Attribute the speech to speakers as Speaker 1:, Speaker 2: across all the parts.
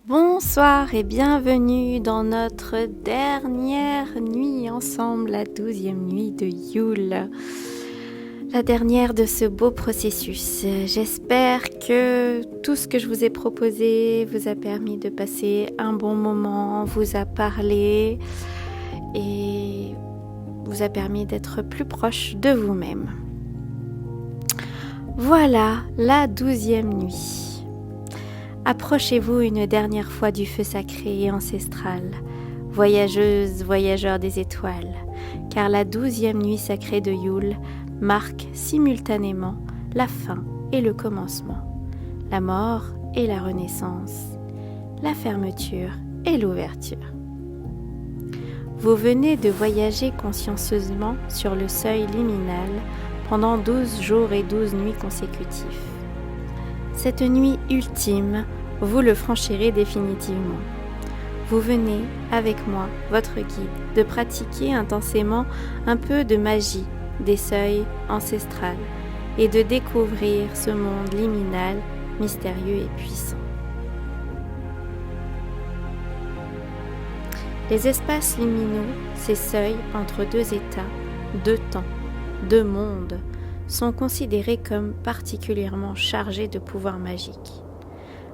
Speaker 1: Bonsoir et bienvenue dans notre dernière nuit ensemble, la 12e nuit de Yule. La dernière de ce beau processus. J'espère que tout ce que je vous ai proposé vous a permis de passer un bon moment, vous a parlé et vous a permis d'être plus proche de vous-même. Voilà la 12e nuit. Approchez-vous une dernière fois du feu sacré et ancestral, voyageuse, voyageurs des étoiles, car la 12e nuit sacrée de Yule marque simultanément la fin et le commencement, la mort et la renaissance, la fermeture et l'ouverture. Vous venez de voyager consciencieusement sur le seuil liminal pendant 12 jours et 12 nuits consécutifs. Cette nuit ultime, vous le franchirez définitivement. Vous venez, avec moi, votre guide, de pratiquer intensément un peu de magie des seuils ancestrales et de découvrir ce monde liminal, mystérieux et puissant. Les espaces liminaux, ces seuils entre deux états, deux temps, deux mondes, sont considérés comme particulièrement chargés de pouvoir magique.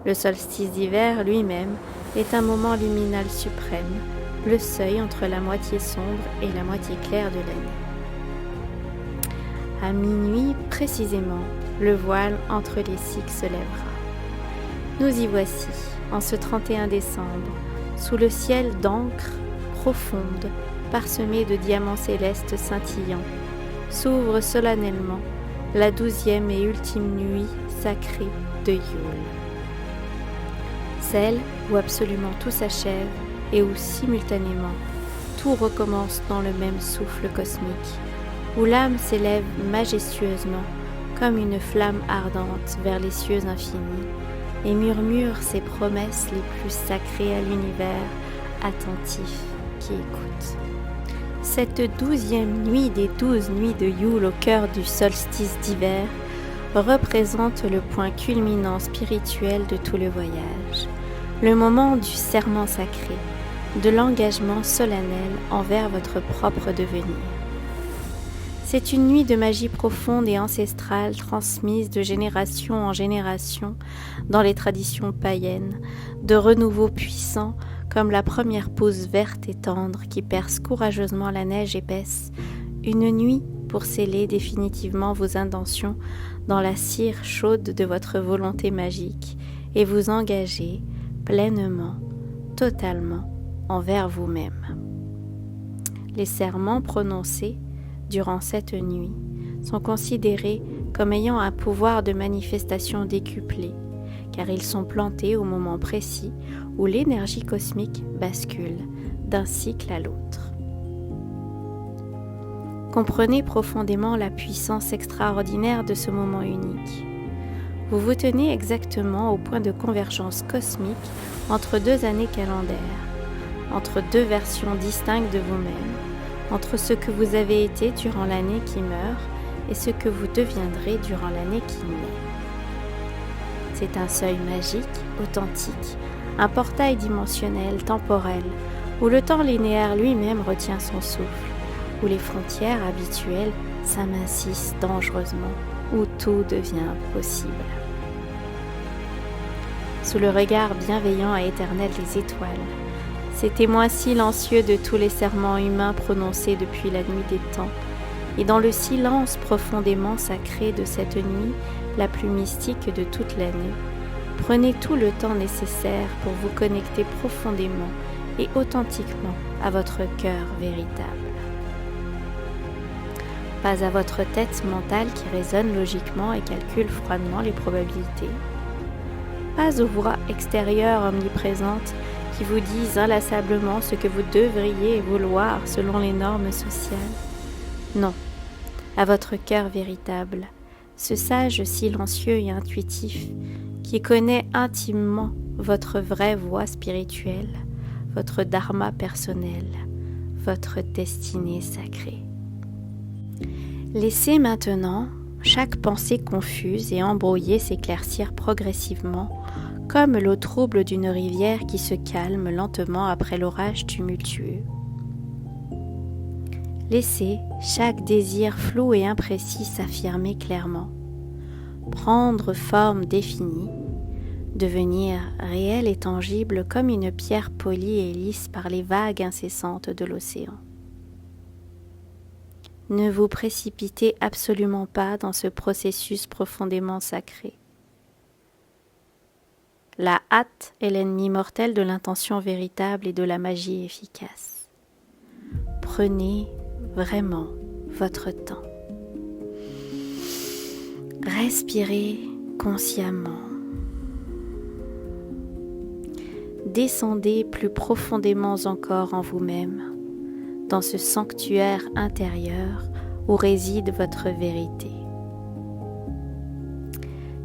Speaker 1: Le solstice d'hiver lui-même est un moment liminal suprême, le seuil entre la moitié sombre et la moitié claire de l'année. À minuit précisément, le voile entre les cycles se lèvera. Nous y voici, en ce 31 décembre, sous le ciel d'encre profonde, parsemé de diamants célestes scintillants, s'ouvre solennellement la 12e et ultime nuit sacrée de Yule. Celle où absolument tout s'achève et où simultanément tout recommence dans le même souffle cosmique, où l'âme s'élève majestueusement comme une flamme ardente vers les cieux infinis et murmure ses promesses les plus sacrées à l'univers attentif qui écoute. Cette 12e nuit des 12 nuits de Yule au cœur du solstice d'hiver représente le point culminant spirituel de tout le voyage, le moment du serment sacré, de l'engagement solennel envers votre propre devenir. C'est une nuit de magie profonde et ancestrale transmise de génération en génération dans les traditions païennes, de renouveau puissant comme la première pousse verte et tendre qui perce courageusement la neige épaisse, une nuit pour sceller définitivement vos intentions dans la cire chaude de votre volonté magique et vous engager pleinement, totalement envers vous-même. Les serments prononcés durant cette nuit sont considérés comme ayant un pouvoir de manifestation décuplé, car ils sont plantés au moment précis où l'énergie cosmique bascule d'un cycle à l'autre. Comprenez profondément la puissance extraordinaire de ce moment unique. Vous vous tenez exactement au point de convergence cosmique entre deux années calendaires, entre deux versions distinctes de vous-même, entre ce que vous avez été durant l'année qui meurt et ce que vous deviendrez durant l'année qui naît. C'est un seuil magique, authentique, un portail dimensionnel, temporel, où le temps linéaire lui-même retient son souffle, où les frontières habituelles s'amincissent dangereusement, où tout devient possible. Sous le regard bienveillant et éternel des étoiles, ces témoins silencieux de tous les serments humains prononcés depuis la nuit des temps, et dans le silence profondément sacré de cette nuit, la plus mystique de toute l'année, prenez tout le temps nécessaire pour vous connecter profondément et authentiquement à votre cœur véritable. Pas à votre tête mentale qui raisonne logiquement et calcule froidement les probabilités. Pas aux voix extérieures omniprésentes qui vous disent inlassablement ce que vous devriez vouloir selon les normes sociales. Non, à votre cœur véritable, ce sage silencieux et intuitif qui connaît intimement votre vraie voie spirituelle, votre dharma personnel, votre destinée sacrée. Laissez maintenant chaque pensée confuse et embrouillée s'éclaircir progressivement comme l'eau trouble d'une rivière qui se calme lentement après l'orage tumultueux. Laissez chaque désir flou et imprécis s'affirmer clairement, prendre forme définie, devenir réel et tangible comme une pierre polie et lisse par les vagues incessantes de l'océan. Ne vous précipitez absolument pas dans ce processus profondément sacré. La hâte est l'ennemi mortel de l'intention véritable et de la magie efficace. Prenez vraiment votre temps. Respirez consciemment. Descendez plus profondément encore en vous-même, dans ce sanctuaire intérieur où réside votre vérité.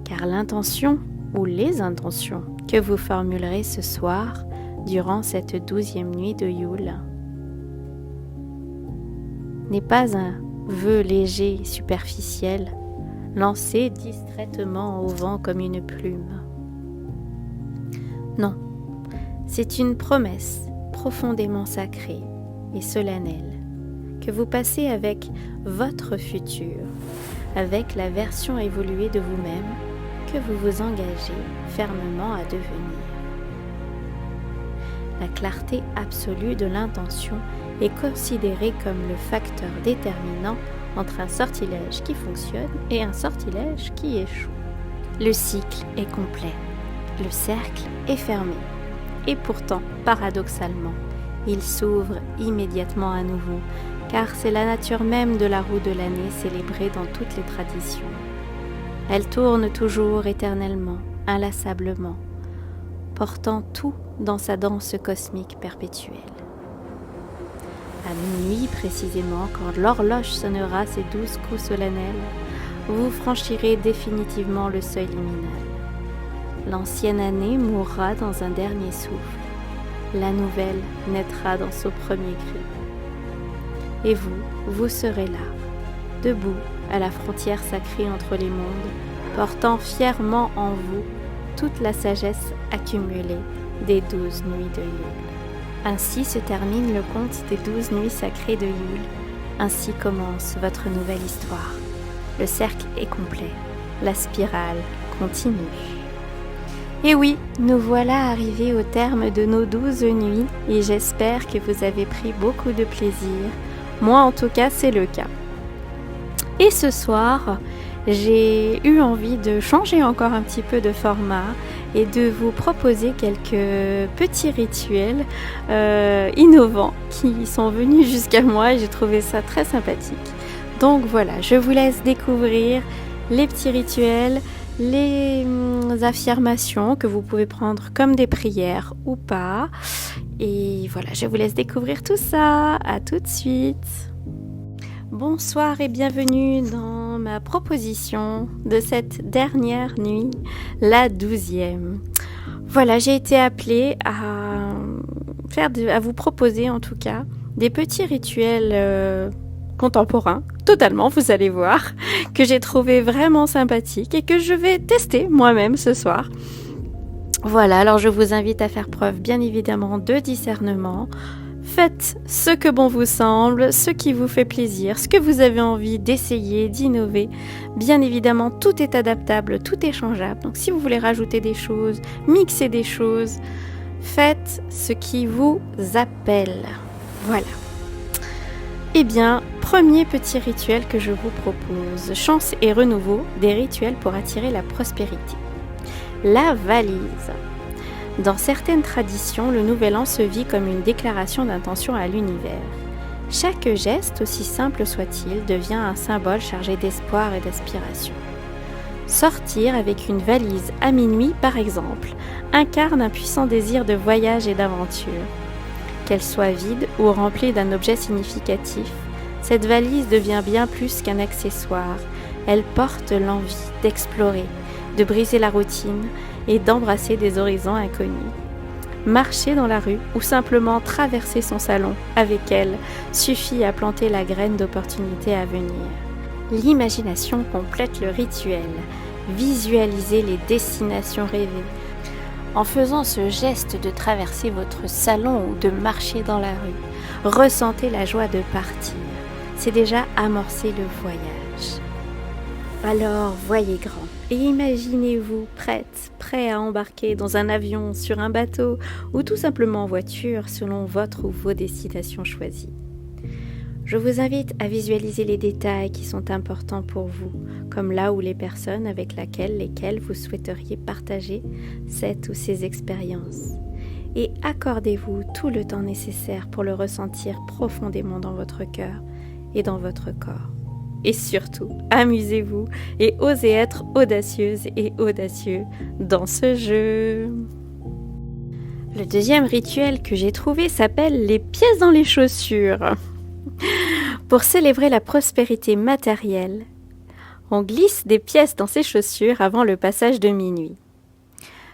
Speaker 1: Car l'intention ou les intentions que vous formulerez ce soir durant cette 12e nuit de Yule n'est pas un vœu léger, superficiel, lancé distraitement au vent comme une plume. Non, c'est une promesse profondément sacrée et solennelle que vous passez avec votre futur, avec la version évoluée de vous-même que vous vous engagez fermement à devenir. La clarté absolue de l'intention est considérée comme le facteur déterminant entre un sortilège qui fonctionne et un sortilège qui échoue. Le cycle est complet, le cercle est fermé, et pourtant, paradoxalement, il s'ouvre immédiatement à nouveau, car c'est la nature même de la roue de l'année célébrée dans toutes les traditions. Elle tourne toujours éternellement, inlassablement, portant tout dans sa danse cosmique perpétuelle. À minuit précisément, quand l'horloge sonnera ses 12 coups solennels, vous franchirez définitivement le seuil liminal. L'ancienne année mourra dans un dernier souffle. La nouvelle naîtra dans son premier cri. Et vous serez là, debout à la frontière sacrée entre les mondes, portant fièrement en vous toute la sagesse accumulée des 12 nuits de Yule. Ainsi se termine le conte des 12 nuits sacrées de Yule. Ainsi commence votre nouvelle histoire. Le cercle est complet, la spirale continue. Et oui, nous voilà arrivés au terme de nos 12 nuits et j'espère que vous avez pris beaucoup de plaisir. Moi en tout cas, c'est le cas. Et ce soir, j'ai eu envie de changer encore un petit peu de format et de vous proposer quelques petits rituels innovants qui sont venus jusqu'à moi et j'ai trouvé ça très sympathique. Donc voilà, je vous laisse découvrir les petits rituels, les affirmations que vous pouvez prendre comme des prières ou pas. Et voilà, je vous laisse découvrir tout ça. À tout de suite. Bonsoir et bienvenue dans ma proposition de cette dernière nuit, la 12e. Voilà, j'ai été appelée à vous proposer en tout cas des petits rituels contemporains, totalement, vous allez voir, que j'ai trouvé vraiment sympathiques et que je vais tester moi-même ce soir. Voilà, alors je vous invite à faire preuve bien évidemment de discernement. Faites ce que bon vous semble, ce qui vous fait plaisir, ce que vous avez envie d'essayer, d'innover. Bien évidemment, tout est adaptable, tout est changeable. Donc si vous voulez rajouter des choses, mixer des choses, faites ce qui vous appelle. Voilà. Eh bien, premier petit rituel que je vous propose, chance et renouveau, des rituels pour attirer la prospérité. La valise. Dans certaines traditions, le nouvel an se vit comme une déclaration d'intention à l'univers. Chaque geste, aussi simple soit-il, devient un symbole chargé d'espoir et d'aspiration. Sortir avec une valise à minuit, par exemple, incarne un puissant désir de voyage et d'aventure. Qu'elle soit vide ou remplie d'un objet significatif, cette valise devient bien plus qu'un accessoire. Elle porte l'envie d'explorer, de briser la routine et d'embrasser des horizons inconnus. Marcher dans la rue ou simplement traverser son salon avec elle suffit à planter la graine d'opportunités à venir. L'imagination complète le rituel. Visualisez les destinations rêvées. En faisant ce geste de traverser votre salon ou de marcher dans la rue, ressentez la joie de partir. C'est déjà amorcer le voyage. Alors, voyez grand et imaginez-vous prêt à embarquer dans un avion, sur un bateau ou tout simplement en voiture selon votre ou vos destinations choisies. Je vous invite à visualiser les détails qui sont importants pour vous, comme là où les personnes avec lesquelles vous souhaiteriez partager cette ou ces expériences. Et accordez-vous tout le temps nécessaire pour le ressentir profondément dans votre cœur et dans votre corps. Et surtout, amusez-vous et osez être audacieuse et audacieux dans ce jeu. Le deuxième rituel que j'ai trouvé s'appelle les pièces dans les chaussures. Pour célébrer la prospérité matérielle, on glisse des pièces dans ses chaussures avant le passage de minuit.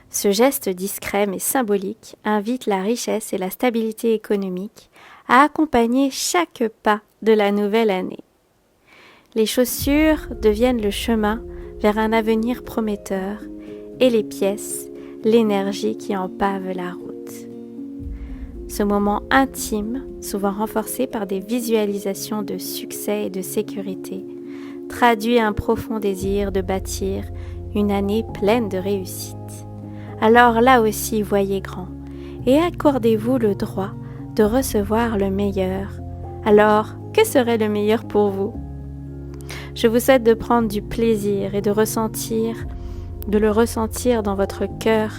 Speaker 1: Ce geste discret mais symbolique invite la richesse et la stabilité économique à accompagner chaque pas de la nouvelle année. Les chaussures deviennent le chemin vers un avenir prometteur et les pièces, l'énergie qui en pave la route. Ce moment intime, souvent renforcé par des visualisations de succès et de sécurité, traduit un profond désir de bâtir une année pleine de réussite. Alors là aussi, voyez grand et accordez-vous le droit de recevoir le meilleur. Alors, que serait le meilleur pour vous ? Je vous souhaite de prendre du plaisir et de le ressentir dans votre cœur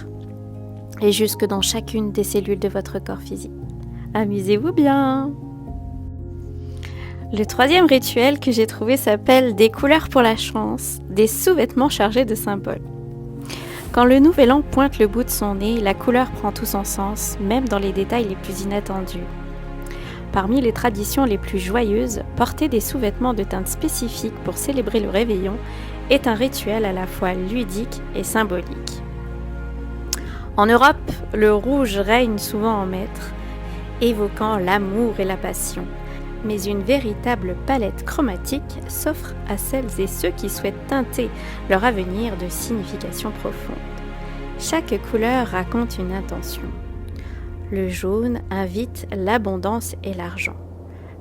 Speaker 1: et jusque dans chacune des cellules de votre corps physique. Amusez-vous bien! Le troisième rituel que j'ai trouvé s'appelle des couleurs pour la chance, des sous-vêtements chargés de symboles. Quand le nouvel an pointe le bout de son nez, la couleur prend tout son sens, même dans les détails les plus inattendus. Parmi les traditions les plus joyeuses, porter des sous-vêtements de teinte spécifique pour célébrer le réveillon est un rituel à la fois ludique et symbolique. En Europe, le rouge règne souvent en maître, évoquant l'amour et la passion. Mais une véritable palette chromatique s'offre à celles et ceux qui souhaitent teinter leur avenir de signification profonde. Chaque couleur raconte une intention. Le jaune invite l'abondance et l'argent.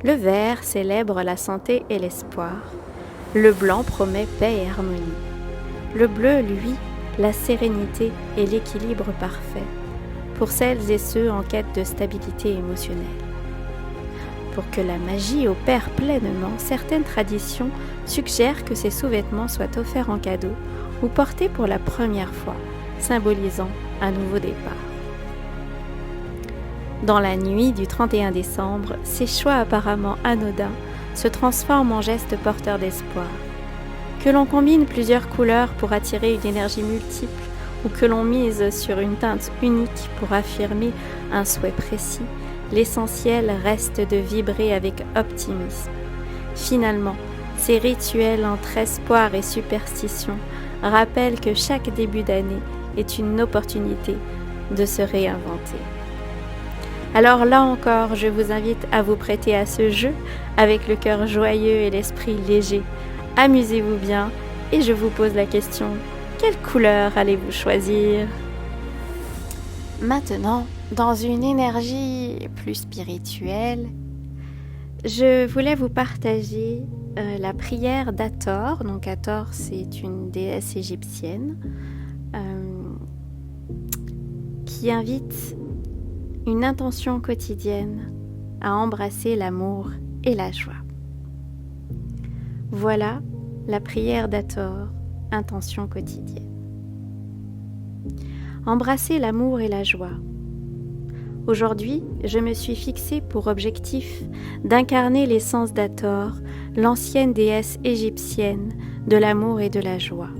Speaker 1: Le vert célèbre la santé et l'espoir. Le blanc promet paix et harmonie. Le bleu, lui, la sérénité et l'équilibre parfait, pour celles et ceux en quête de stabilité émotionnelle. Pour que la magie opère pleinement, certaines traditions suggèrent que ces sous-vêtements soient offerts en cadeau ou portés pour la première fois, symbolisant un nouveau départ. Dans la nuit du 31 décembre, ces choix apparemment anodins se transforment en gestes porteurs d'espoir. Que l'on combine plusieurs couleurs pour attirer une énergie multiple ou que l'on mise sur une teinte unique pour affirmer un souhait précis, l'essentiel reste de vibrer avec optimisme. Finalement, ces rituels entre espoir et superstition rappellent que chaque début d'année est une opportunité de se réinventer. Alors là encore, je vous invite à vous prêter à ce jeu avec le cœur joyeux et l'esprit léger. Amusez-vous bien et je vous pose la question, quelle couleur allez-vous choisir ? Maintenant, dans une énergie plus spirituelle, je voulais vous partager la prière d'Hathor. Donc Hathor, c'est une déesse égyptienne qui invite une intention quotidienne à embrasser l'amour et la joie. Voilà la prière d'Hathor, intention quotidienne. Embrasser l'amour et la joie. Aujourd'hui, je me suis fixée pour objectif d'incarner l'essence d'Hathor, l'ancienne déesse égyptienne de l'amour et de la joie.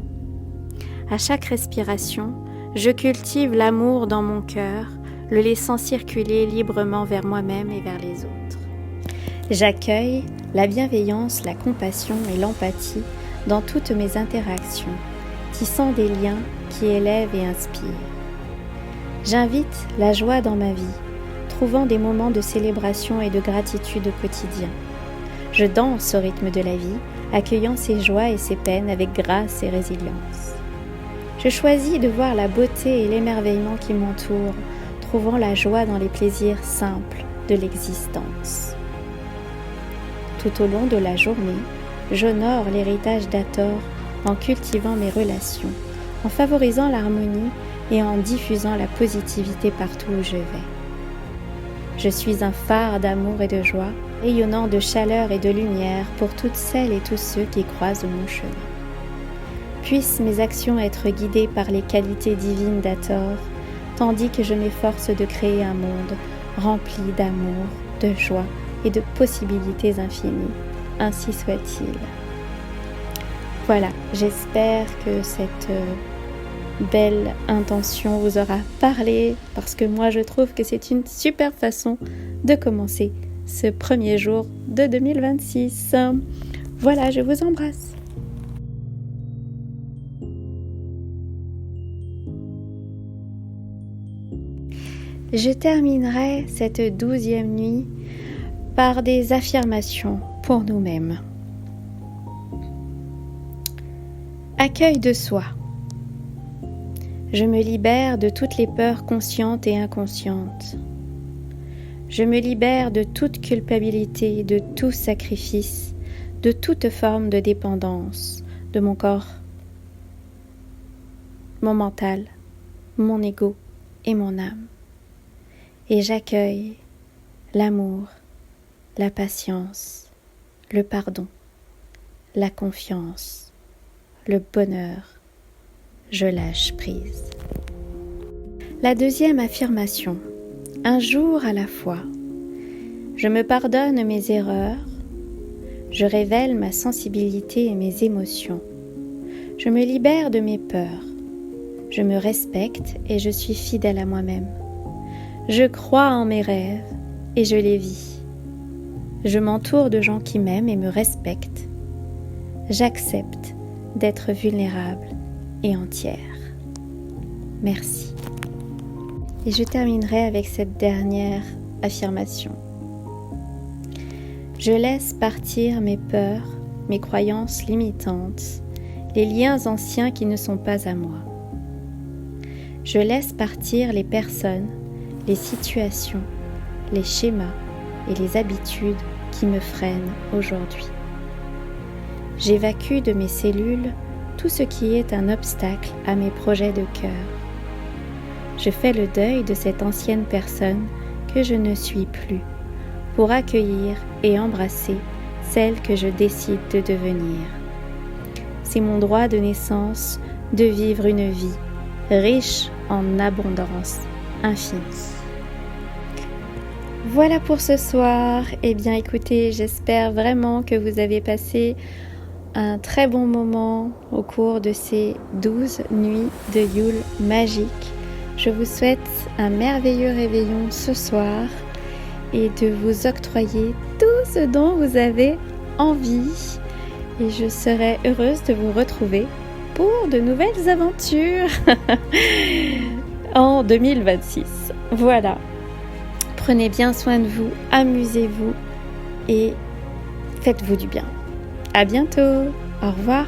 Speaker 1: À chaque respiration, je cultive l'amour dans mon cœur, le laissant circuler librement vers moi-même et vers les autres. J'accueille la bienveillance, la compassion et l'empathie dans toutes mes interactions, tissant des liens qui élèvent et inspirent. J'invite la joie dans ma vie, trouvant des moments de célébration et de gratitude au quotidien. Je danse au rythme de la vie, accueillant ses joies et ses peines avec grâce et résilience. Je choisis de voir la beauté et l'émerveillement qui m'entourent, trouvant la joie dans les plaisirs simples de l'existence. Tout au long de la journée, j'honore l'héritage d'Hathor en cultivant mes relations, en favorisant l'harmonie et en diffusant la positivité partout où je vais. Je suis un phare d'amour et de joie, rayonnant de chaleur et de lumière pour toutes celles et tous ceux qui croisent mon chemin. Puissent mes actions être guidées par les qualités divines d'Hathor, tandis que je m'efforce de créer un monde rempli d'amour, de joie et de possibilités infinies. Ainsi soit-il. Voilà, j'espère que cette belle intention vous aura parlé, parce que moi je trouve que c'est une super façon de commencer ce premier jour de 2026. Voilà, je vous embrasse. Je terminerai cette 12e nuit par des affirmations pour nous-mêmes. Accueil de soi. Je me libère de toutes les peurs conscientes et inconscientes. Je me libère de toute culpabilité, de tout sacrifice, de toute forme de dépendance de mon corps, mon mental, mon ego et mon âme. Et j'accueille l'amour, la patience, le pardon, la confiance, le bonheur. Je lâche prise. La deuxième affirmation. Un jour à la fois. Je me pardonne mes erreurs. Je révèle ma sensibilité et mes émotions. Je me libère de mes peurs. Je me respecte et je suis fidèle à moi-même. Je crois en mes rêves et je les vis. Je m'entoure de gens qui m'aiment et me respectent. J'accepte d'être vulnérable et entière. Merci. Et je terminerai avec cette dernière affirmation. Je laisse partir mes peurs, mes croyances limitantes, les liens anciens qui ne sont pas à moi. Je laisse partir les personnes, les situations, les schémas et les habitudes qui me freinent aujourd'hui. J'évacue de mes cellules tout ce qui est un obstacle à mes projets de cœur. Je fais le deuil de cette ancienne personne que je ne suis plus pour accueillir et embrasser celle que je décide de devenir. C'est mon droit de naissance de vivre une vie riche en abondance infinie. Voilà pour ce soir. Eh bien écoutez, j'espère vraiment que vous avez passé un très bon moment au cours de ces 12 nuits de Yule magique. Je vous souhaite un merveilleux réveillon ce soir et de vous octroyer tout ce dont vous avez envie. Et je serai heureuse de vous retrouver pour de nouvelles aventures en 2026. Voilà. Prenez bien soin de vous, amusez-vous et faites-vous du bien. À bientôt. Au revoir.